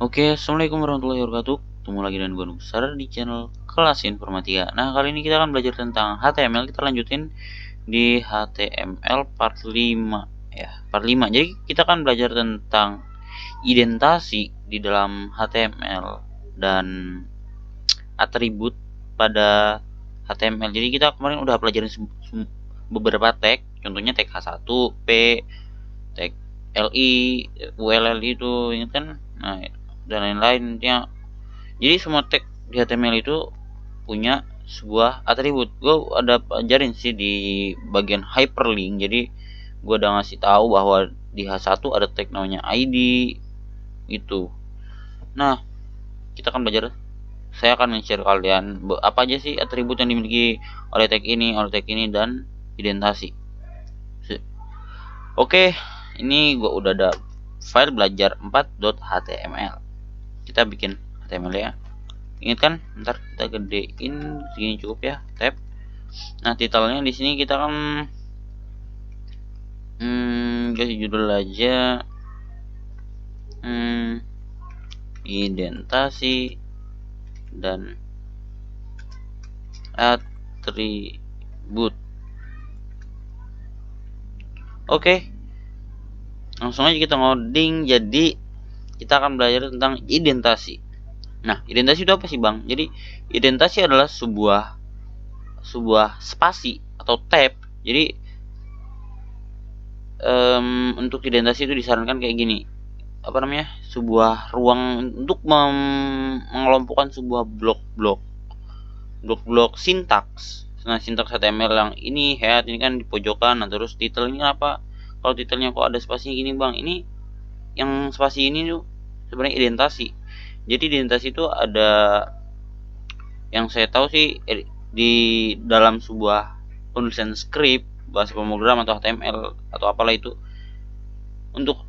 Oke, assalamualaikum warahmatullahi wabarakatuh. Ketemu lagi dengan gue Nusar di channel Kelas Informatika. Nah, kali ini kita akan belajar tentang HTML. Kita lanjutin di HTML part 5 ya, part 5. Jadi kita akan belajar tentang identasi di dalam HTML dan atribut pada HTML. Jadi kita kemarin udah pelajarin beberapa tag, contohnya tag H1, P, tag LI, ULL itu, ingat kan? Nah, dan lain-lain ya. Jadi semua tag di HTML itu punya sebuah atribut. Gue ada ajarin sih di bagian hyperlink. Jadi gue udah ngasih tahu bahwa di H1 ada tag namanya ID itu. Nah, kita akan belajar. Saya akan men-share kalian apa aja sih atribut yang dimiliki oleh tag ini, dan identasi. Oke, ini gue udah ada file belajar 4.html. Kita bikin HTML ya. Ingat kan? Ntar kita gedein segini cukup ya, tab. Nah, titelnya di sini kita akan kasih judul aja identasi dan atribut. Oke, langsung aja kita ngoding. Jadi kita akan belajar tentang identasi. Nah, identasi itu apa sih, Bang? Jadi identasi adalah sebuah spasi atau tab. Jadi untuk identasi itu disarankan kayak gini, apa namanya, sebuah ruang untuk mengelompokkan sebuah blok sintaks. Nah, sintaks HTML yang ini head ini kan di pojokan. Nah, terus titel ini apa? Kalau titelnya kok ada spasi gini, Bang? Ini yang spasi ini tuh sebenarnya identasi. Jadi identasi itu ada, yang saya tahu sih, di dalam sebuah penulisan skrip, bahasa pemrograman atau HTML atau apalah itu, untuk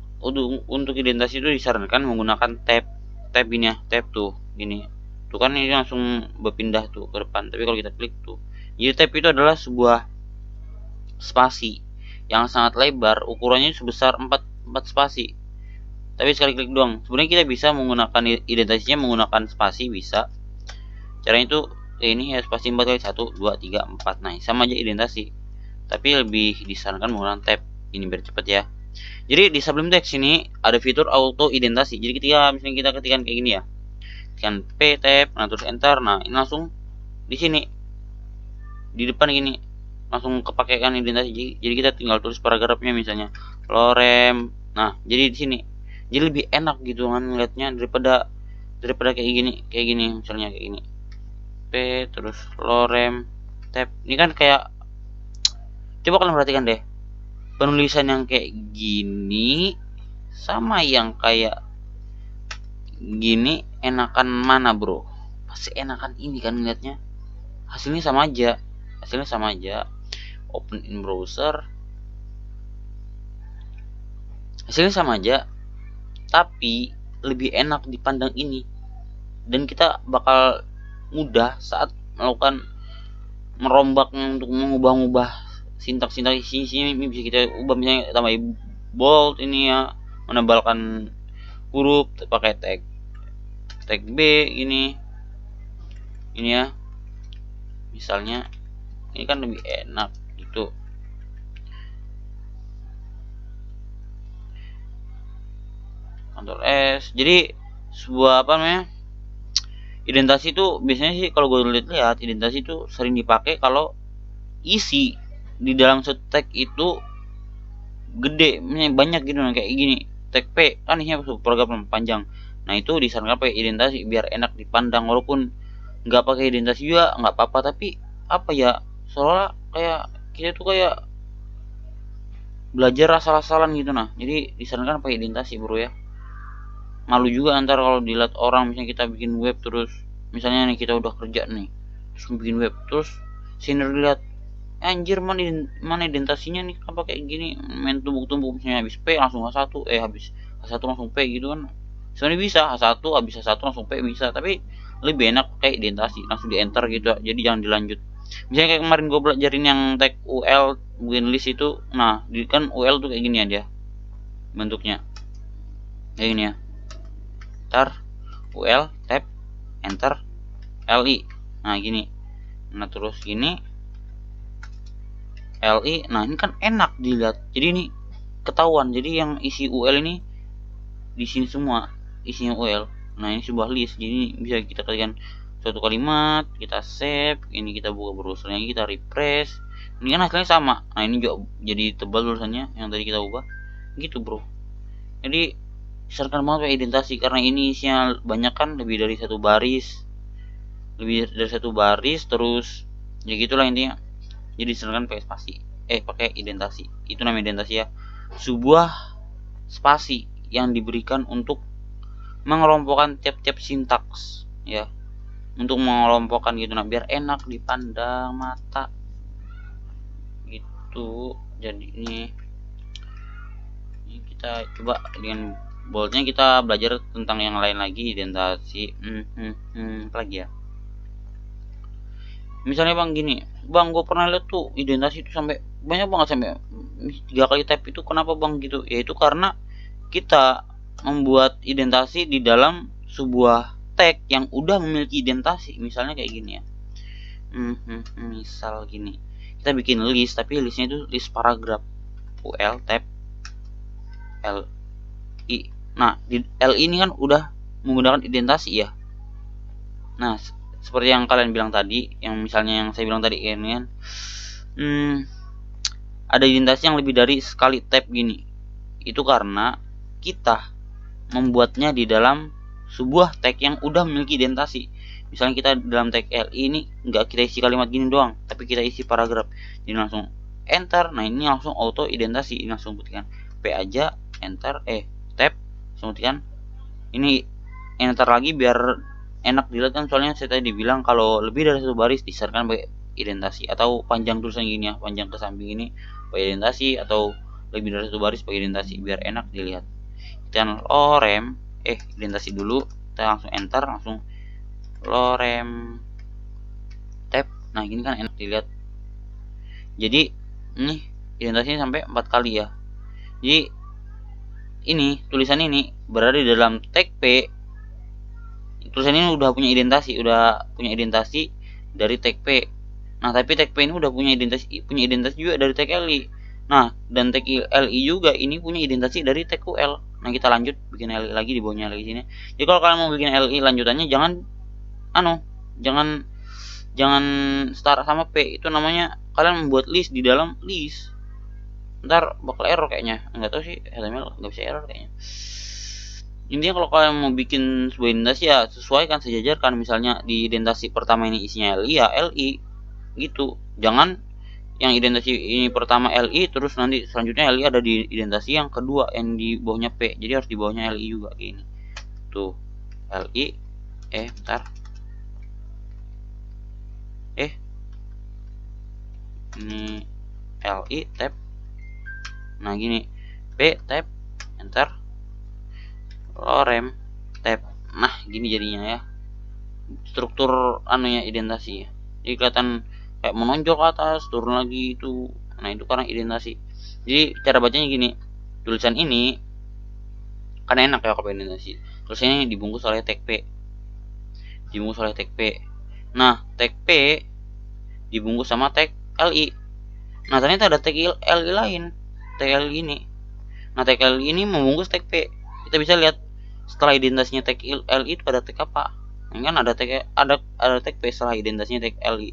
identasi itu disarankan menggunakan tab ini ya, tab tuh gini tuh kan, ini langsung berpindah tuh ke depan. Tapi kalau kita klik tuh, jadi tab itu adalah sebuah spasi yang sangat lebar, ukurannya sebesar 4 spasi. Tapi sekali klik doang. Sebenarnya kita bisa menggunakan identasinya menggunakan spasi, bisa. Caranya itu ini ya, spasi 4 kali 1 2 3 4. Nah, sama aja identasi. Tapi lebih disarankan menggunakan tab ini biar cepet ya. Jadi di sebelum teks ini ada fitur auto identasi. Jadi ketika misalnya kita ketikkan kayak gini ya, tekan P tab, nah terus enter, nah ini langsung di sini di depan gini langsung kepakaikan identasi. Jadi kita tinggal tulis paragrafnya, misalnya lorem. Nah, jadi di sini jadi lebih enak gitu kan ngeliatnya daripada kayak gini misalnya kayak gini, P terus lorem tab. Ini kan kayak, coba kalian perhatikan deh, penulisan yang kayak gini sama yang kayak gini, enakan mana, bro? Pasti enakan ini kan ngeliatnya. Hasilnya sama aja. Open in browser, hasilnya sama aja, tapi lebih enak dipandang ini. Dan kita bakal mudah saat melakukan merombak untuk mengubah sintaks sini bisa kita ubah, misalnya tambah bold ini ya, menebalkan huruf pakai tag B ini ya, misalnya ini kan lebih enak gitu. Ctrl S. Jadi sebuah apa namanya, identasi itu biasanya sih kalau gue lihat identasi itu sering dipakai kalau isi di dalam tag itu gede, banyak gitu, kayak gini tag P kan isinya program panjang. Nah, itu disarankan pakai identasi biar enak dipandang. Walaupun nggak pakai identasi juga nggak apa-apa, tapi apa ya, soalnya kayak kita tuh kayak belajar asal-asalan gitu. Nah, jadi disarankan pakai identasi, bro ya. Malu juga antar kalau dilihat orang, misalnya kita bikin web, terus misalnya nih kita udah kerja nih terus bikin web, terus senior lihat, anjir mana identasinya nih, apa kayak gini, main tumbuk-tumbuk, misalnya habis P langsung H1, habis H1 langsung P gitu kan. Sebenarnya bisa H1 habis H1 langsung P bisa, tapi lebih enak kayak identasi langsung di enter gitu. Jadi jangan dilanjut. Misalnya kayak kemarin gue belajarin yang tag UL build list itu. Nah, kan UL tuh kayak gini ya dia bentuknya, kayak gini ya. Ntar UL tab enter LI. Nah gini, nah terus gini LI. Nah ini kan enak dilihat, jadi ini ketahuan, jadi yang isi UL ini di sini semua isinya UL. Nah ini sebuah list, jadi bisa kita ketikkan suatu kalimat, kita save, ini kita buka browsernya, kita refresh, ini kan hasilnya sama. Nah ini juga jadi tebal tulisannya yang tadi kita ubah gitu bro. Jadi disarankan banget pakai identasi karena ini isinya banyak kan, lebih dari satu baris, terus ya gitulah intinya. Jadi disarankan pakai spasi, pakai identasi. Itu namanya identasi ya, sebuah spasi yang diberikan untuk mengelompokkan tiap-tiap sintaks ya, untuk mengelompokkan gitu, nah biar enak dipandang mata gitu. Jadi ini kita coba dengan boldnya, kita belajar tentang yang lain lagi, identasi apa lagi ya. Misalnya bang gini, bang gue pernah lihat tuh identasi itu sampai banyak banget, sampai 3 kali type itu. Kenapa bang gitu? Yaitu karena kita membuat identasi di dalam sebuah tag yang udah memiliki identasi. Misalnya kayak gini ya, misal gini, kita bikin list tapi listnya itu list paragraf, UL tab LI. Nah di LI ini kan udah menggunakan identasi ya. Nah seperti yang kalian bilang tadi, yang misalnya yang saya bilang tadi ini kan, ada identasi yang lebih dari sekali tab gini. Itu karena kita membuatnya di dalam sebuah tag yang udah memiliki identasi. Misalnya kita dalam tag LI ini nggak kita isi kalimat gini doang, tapi kita isi paragraf. Jadi langsung enter. Nah ini langsung auto identasi. Ini langsung buktikan P aja, enter, tab, langsung buktikan. Ini enter lagi biar enak dilihat kan, soalnya saya tadi bilang kalau lebih dari satu baris disarankan pakai identasi, atau panjang tulisan gini ya, panjang ke samping ini pakai identasi, atau lebih dari satu baris pakai identasi biar enak dilihat. Kita lorem identasi dulu, kita langsung enter, langsung lorem tab. Nah gini kan enak dilihat. Jadi ini identasinya sampai 4 kali ya. Jadi ini tulisan ini berada di dalam tag P. Tulisan ini udah punya identasi dari tag P. Nah tapi tag P ini udah punya identasi juga dari tag LI. Nah dan tag LI juga ini punya identasi dari tag UL. Nah kita lanjut bikin LI lagi di bawahnya lagi sini. Jadi kalau kalian mau bikin LI lanjutannya, jangan setara sama P. Itu namanya kalian membuat list di dalam list. Ntar bakal error kayaknya, nggak tahu sih, HTML nggak bisa error kayaknya. Intinya kalau kalian mau bikin sebuah identasi ya sesuaikan, sejajarkan. Misalnya di identasi pertama ini isinya LI ya LI gitu. Jangan yang identasi ini pertama LI terus nanti selanjutnya LI ada di identasi yang kedua yang di bawahnya P. Jadi harus di bawahnya LI juga kayak gini. Tuh LI bentar. Ini LI tab. Nah gini, P tab, enter, lorem tab. Nah gini jadinya ya, struktur anunya identasi ya. Jadi kelihatan kayak menonjol ke atas, turun lagi itu. Nah itu karena identasi. Jadi cara bacanya gini, tulisan ini kan enak ya kalau identasi. Tulisannya dibungkus oleh tag P. Nah tag P dibungkus sama tag LI. Nah ternyata ada tag LI lain, tag LI ini. Nah tag LI ini membungkus tag P. Kita bisa lihat setelah identasinya tag LI itu ada tag apa. Ini kan ada tag P setelah identasinya tag LI.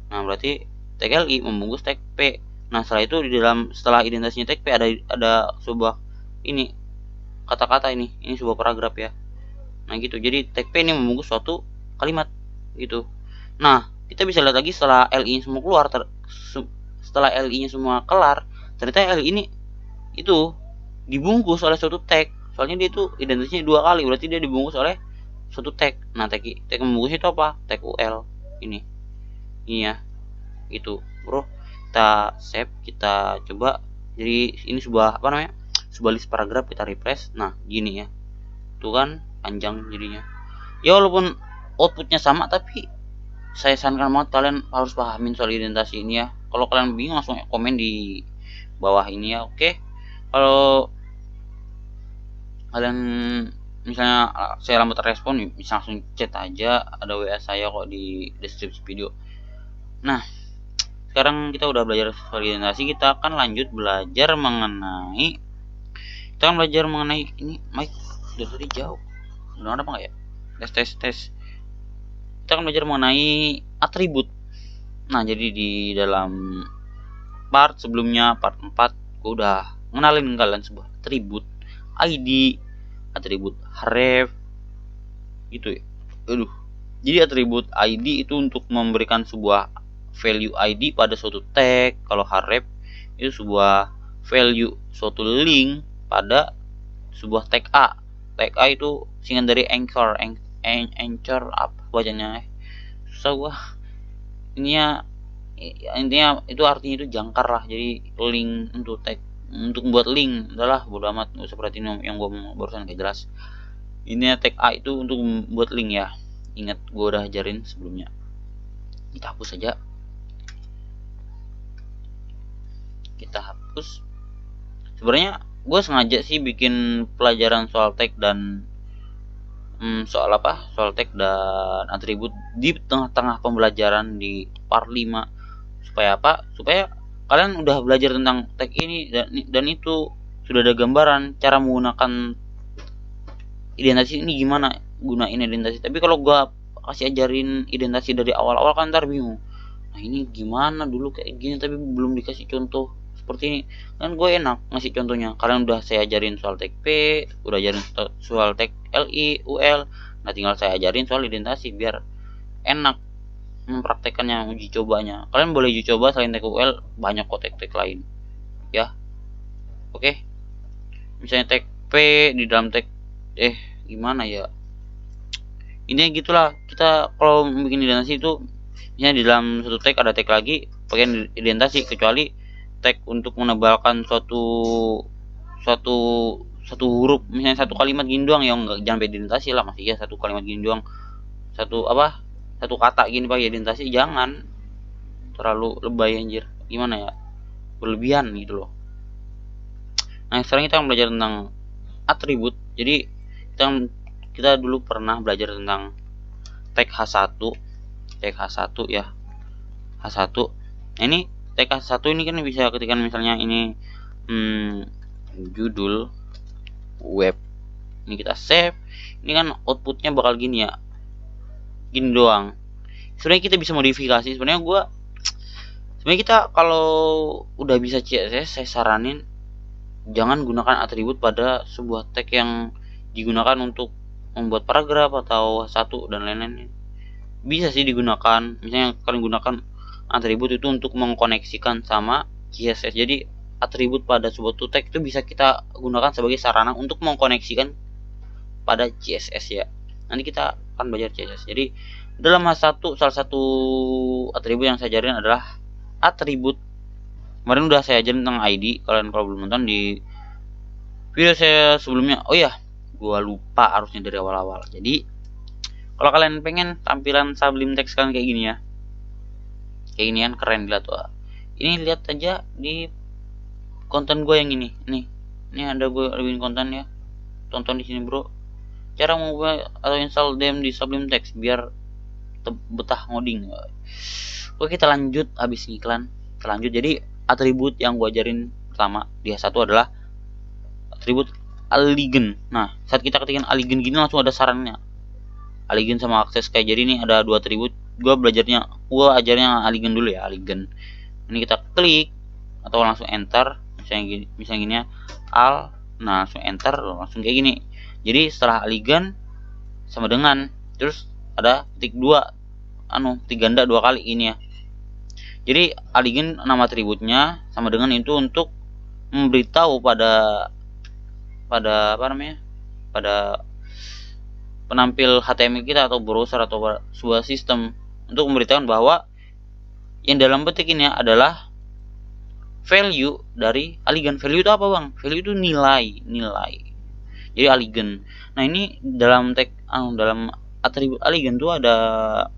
Nah berarti tag LI membungkus tag P. Nah setelah itu setelah identasinya tag P ada sebuah ini kata-kata ini sebuah paragraf ya. Nah gitu, jadi tag P ini membungkus suatu kalimat gitu. Nah kita bisa lihat lagi setelah LI semua keluar, setelah LI nya semua kelar, ternyata LI ini itu dibungkus oleh suatu tag. Soalnya dia itu identitasnya 2 kali, berarti dia dibungkus oleh suatu tag. Nah tag membungkus itu apa? Tag UL ini ya itu bro. Kita save, kita coba. Jadi ini sebuah sebuah list paragraf, kita refresh. Nah gini ya, tuh kan panjang jadinya ya, walaupun outputnya sama, tapi saya sarankan banget kalian harus pahamin soal identasi ini ya. Kalau kalian bingung langsung komen di bawah ini ya. Oke, kalau kalian misalnya saya lambat respon, bisa langsung chat aja, ada WA saya kok di deskripsi video. Nah, sekarang kita udah belajar soal identitasi, kita akan lanjut belajar mengenai ini mic dari tadi jauh. Udah apa enggak ya? Tes. Kita akan belajar mengenai atribut. Nah, jadi di dalam part sebelumnya, part 4, gue udah ngenalin kalian sebuah atribut ID, atribut href gitu ya. Jadi atribut ID itu untuk memberikan sebuah value ID pada suatu tag. Kalau href itu sebuah value suatu link pada sebuah tag A. Tag A itu singkat dari anchor apa bacanya, susah gua. Intinya itu artinya itu jangkar lah. Jadi link untuk tag, untuk membuat link adalah bodo amat, nggak usah perhatiin yang gua mau barusan, gak jelas. Ini tag A itu untuk membuat link ya. Ingat gua udah ajarin sebelumnya. Kita hapus saja. Sebenarnya gue sengaja sih bikin pelajaran soal tag dan soal tag dan atribut di tengah-tengah pembelajaran di part 5. Supaya apa? Supaya kalian udah belajar tentang tag ini dan itu sudah ada gambaran cara menggunakan identitas ini, gimana gunain identitas. Tapi kalau gue kasih ajarin identitas dari awal-awal kan ntar bingung. Nah, ini gimana dulu kayak gini tapi belum dikasih contoh seperti ini. Kan gue enak ngasih contohnya. Kalian udah saya ajarin soal tag P, udah ajarin soal tag LI, UL. Nah, tinggal saya ajarin soal identitasi biar enak mempraktekannya, uji cobanya. Kalian boleh uji coba selain tag UL, banyak kok tag-tag lain. Ya. Oke. Misalnya tag P di dalam tag gimana ya? Intinya gitulah. Kita kalau bikin identitasi itu misalnya di dalam satu tag ada tag lagi bagian identitasi, kecuali tag untuk menebalkan satu huruf, misalnya satu kalimat gini doang, yang enggak, jangan identitasi lah. Masih ya satu kalimat gini doang, satu kata gini pakai identitasi, jangan terlalu lebay anjir, gimana ya, berlebihan gitu loh. Nah, sekarang kita akan belajar tentang atribut. Jadi kita dulu pernah belajar tentang tag H1 ya, H1. Nah, ini tag H1 ini kan bisa ketika misalnya ini judul web, ini kita save, ini kan outputnya bakal gini ya, gini doang. Sebenarnya kita bisa modifikasi. Sebenarnya kita kalau udah bisa CSS, saya saranin jangan gunakan atribut pada sebuah tag yang digunakan untuk membuat paragraf atau satu dan lain-lain. Bisa sih digunakan, misalnya kalian gunakan atribut itu untuk mengkoneksikan sama CSS. Jadi atribut pada sebuah tag itu bisa kita gunakan sebagai sarana untuk mengkoneksikan pada CSS ya. Nanti kita akan belajar CSS. Jadi dalam H1 salah satu atribut yang saya ajarin adalah atribut. Kemarin udah saya ajarin tentang ID. Kalian kalau belum nonton di video saya sebelumnya, oh ya, gua lupa harusnya dari awal-awal. Jadi kalau kalian pengen tampilan Sublime Text kalian kayak gini ya, kayak gini kan keren dilihat tuh. Ini lihat aja di konten gue yang ini. Ini ada gue bikin konten ya. Tonton di sini bro. Cara mengubah atau install them di Sublime Text biar betah ngoding. Oke, kita lanjut habis iklan. Kita lanjut. Jadi atribut yang gue ajarin pertama di H1 adalah atribut aligen. Nah, saat kita ketikkan aligen gini langsung ada sarannya. Aligen sama akses kayak, jadi ini ada dua atribut. Gue ajarnya aligen dulu ya, aligen. Ini kita klik atau langsung enter, misalnya gini ya, nah langsung enter, langsung kayak gini. Jadi setelah aligen sama dengan, terus ada titik ganda dua kali ini ya. Jadi aligen nama atributnya, sama dengan itu untuk memberitahu pada penampil HTML kita atau browser atau sebuah sistem, untuk memberitakan bahwa yang dalam petik ini adalah value dari aligen. Value itu apa bang? Value itu nilai. Jadi aligen. Nah, ini dalam dalam atribut aligen tuh ada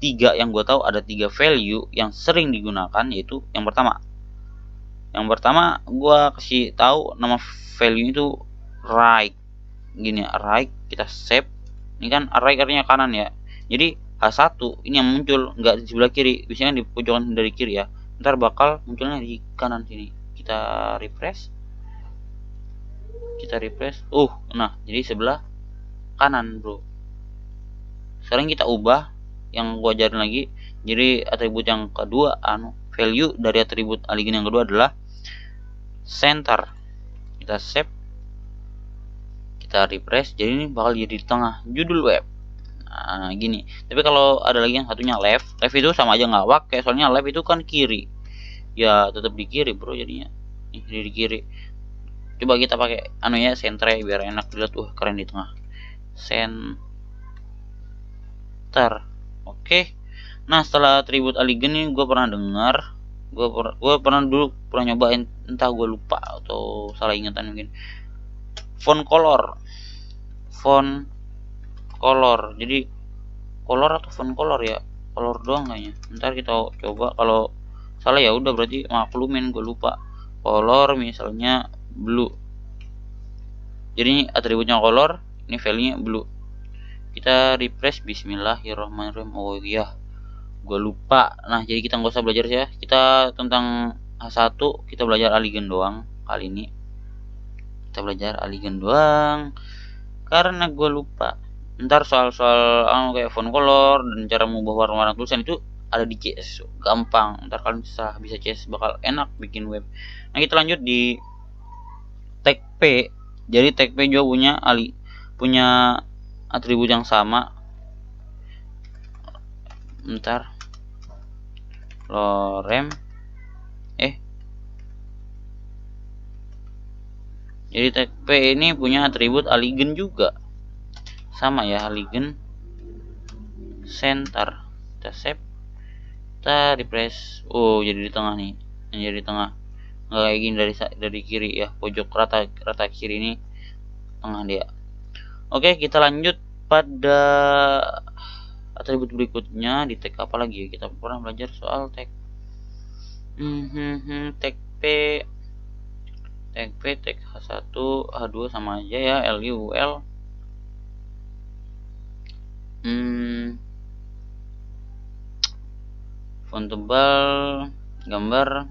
tiga yang gue tahu, ada 3 value yang sering digunakan, yaitu yang pertama Yang pertama gua kasih tahu nama value itu right. Gini ya, right, kita save. Ini kan right artinya kanan ya. Jadi H1 ini yang muncul nggak di sebelah kiri, biasanya di pojokan dari kiri ya. Ntar bakal munculnya di kanan sini. Kita refresh. Nah jadi sebelah kanan bro. Sekarang kita ubah yang gua ajarin lagi. Jadi atribut yang kedua, value dari atribut alien yang kedua adalah center. Kita save, kita refresh. Jadi ini bakal jadi di tengah judul web. Nah gini. Tapi kalau ada lagi yang satunya left itu sama aja nggak pakai, soalnya left itu kan kiri. Ya tetap di kiri bro, jadinya ini di kiri. Coba kita pakai ya center ya, biar enak dilihat. Keren di tengah. Center. Oke. Nah setelah atribut alien ini gue pernah dengar, gue pernah nyobain, entah gue lupa atau salah ingatan mungkin. Font color. Jadi color atau font color ya, color doang kayaknya. Ntar kita coba, kalau salah ya udah berarti maklumin, gue lupa. Color misalnya blue, jadi ini atributnya color, ini value nya blue. Kita refresh. Bismillahirrahmanirrahim. Oh iya gue lupa. Nah jadi kita nggak usah belajar ya, kita tentang H1 kita belajar alien doang kali ini. Kita belajar alien doang karena gue lupa. Ntar soal-soal kayak font color dan cara mengubah warna-warna tulisan itu ada di CS, gampang. Ntar kalian bisa CS, bakal enak bikin web. Nah kita lanjut di tag P. Jadi tag P juga punya atribut yang sama. Ntar lorem jadi tag P ini punya atribut alien juga, sama ya, alien center. Kita save, kita refresh. Oh jadi di tengah nih, jadi di tengah, nggak kayak gini dari kiri ya, pojok rata kiri ini tengah dia. Oke kita lanjut pada atribut berikutnya. Di tag apa lagi ya, kita pernah belajar soal tag tag P, tag H1 H2 sama aja ya, LUL. Font tebal, gambar.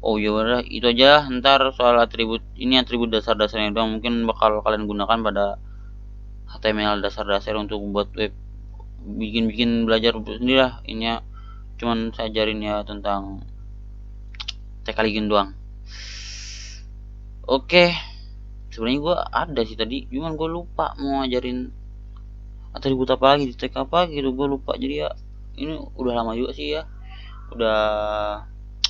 Oh ya udah itu aja. Ntar soal atribut ini, atribut dasar-dasarnya doang, mungkin bakal kalian gunakan pada HTML dasar-dasar untuk membuat web, bikin belajar sendiri lah. Ini cuman saya ajarin ya tentang tag alien doang. Oke, sebenarnya gue ada sih tadi, cuman gue lupa mau ngajarin atribut apa lagi di tag apa gitu, gue lupa. Jadi ya ini udah lama juga sih ya, udah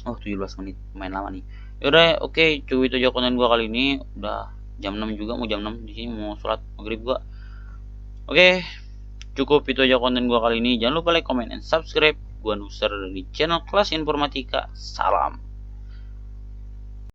17 menit, main lama nih. Yaudah oke, cukup itu aja konten gua kali ini. Udah jam 6 juga, mau jam 6 di sini, mau sholat maghrib gua. Oke, cukup itu aja konten gua kali ini. Jangan lupa like, comment, and subscribe. Gua Nuser dari channel Kelas Informatika. Salam.